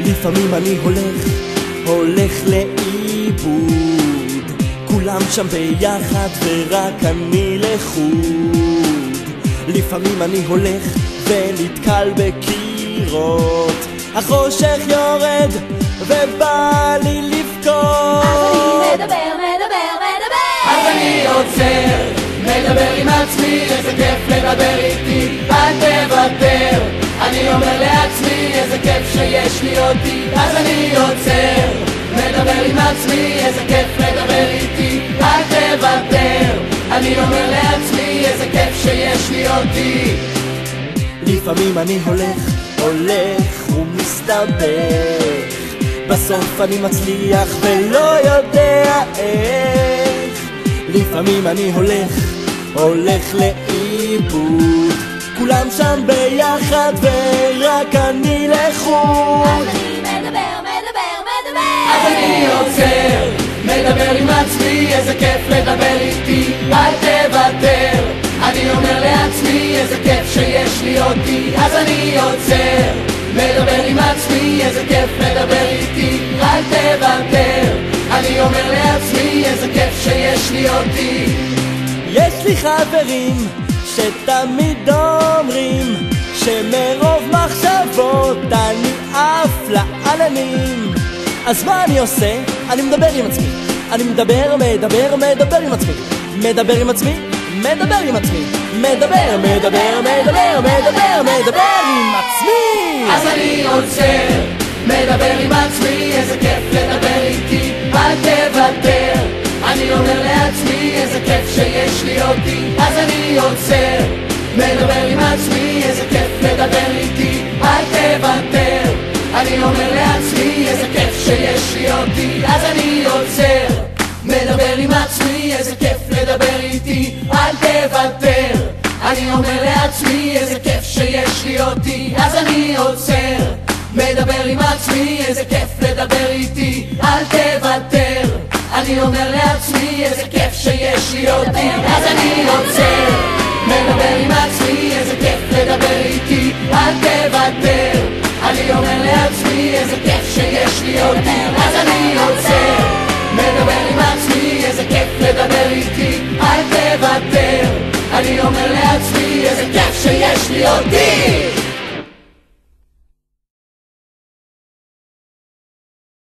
לפעמים אני הולך לאיבוד, כולם שם ביחד ורק אני לחוד. לפעמים אני הולך ונתקל בקירות, החושך יורד ובא לי לבכות. אז אני עוצר, מדבר עם עצמי, איזה כיף לדבר איתי, אל תוותר. אני אומר לעצמי, איזה כיף שיש לי אותי. אז אני עוצר, מדבר עם עצמי, איזה כיף לדבר איתי, אל תוותר. אני אומר לעצמי, איזה כיף שיש לי אותי. לפעמים אני הולך ומסתבך, בסוף אני מצליח ולא יודע איך. לפעמים אני הולך לאיבוד, כולם שם ביחד ורק אני לחוד. אז אני עוצר, מדבר עם עצמי, איזה כיף לדבר איתי, אל תוותר. אני אומר לעצמי, איזה כיף שיש לי אותי. אז אני עוצר, מדבר עם עצמי, איזה כיף לדבר איתי, אל תוותר. אני אומר לעצמי, איזה כיף שיש לי אותי. יש לי חברים שתמיד אומרים שמרוב מחשבות אני עף לעננים. אז מה אני עושה? אני מדבר עם עצמי, אני מדבר עם עצמי, מדבר עם עצמי, מדבר עם עצמי, מדבר עם עצמי. אז אני עוצר, מדבר עם עצמי, איזה כיף לדבר איתי, אל תוותר. אני אומר לעצמי, איזה כיף שיש לי אותי. אז אני עוצר, מדבר עם עצמי, איזה כיף לדבר איתי, אל תוותר. אני אומר לעצמי, איזה כיף שיש לי אותי. אז אני עוצר, מדבר עם עצמי, איזה כיף לדבר איתי, אל תוותר. אני אומר לעצמי, איזה כיף שיש לי אותי. אז אני עוצר, מדבר עם עצמי, איזה כיף לדבר איתי, אל תוותר. אני אומר לעצמי, איזה כיף שיש לי אותי. אז אני עוצר, מדבר עם עצמי, איזה כיף לדבר איתי, אל תוותר. אני אומר לעצמי, איזה כיף שיש לי אותי. אז אני עוצר, מדבר עם עצמי, איזה כיף לדבר איתי, אל תוותר. אני אומר לעצמי, איזה כיף שיש לי אותי.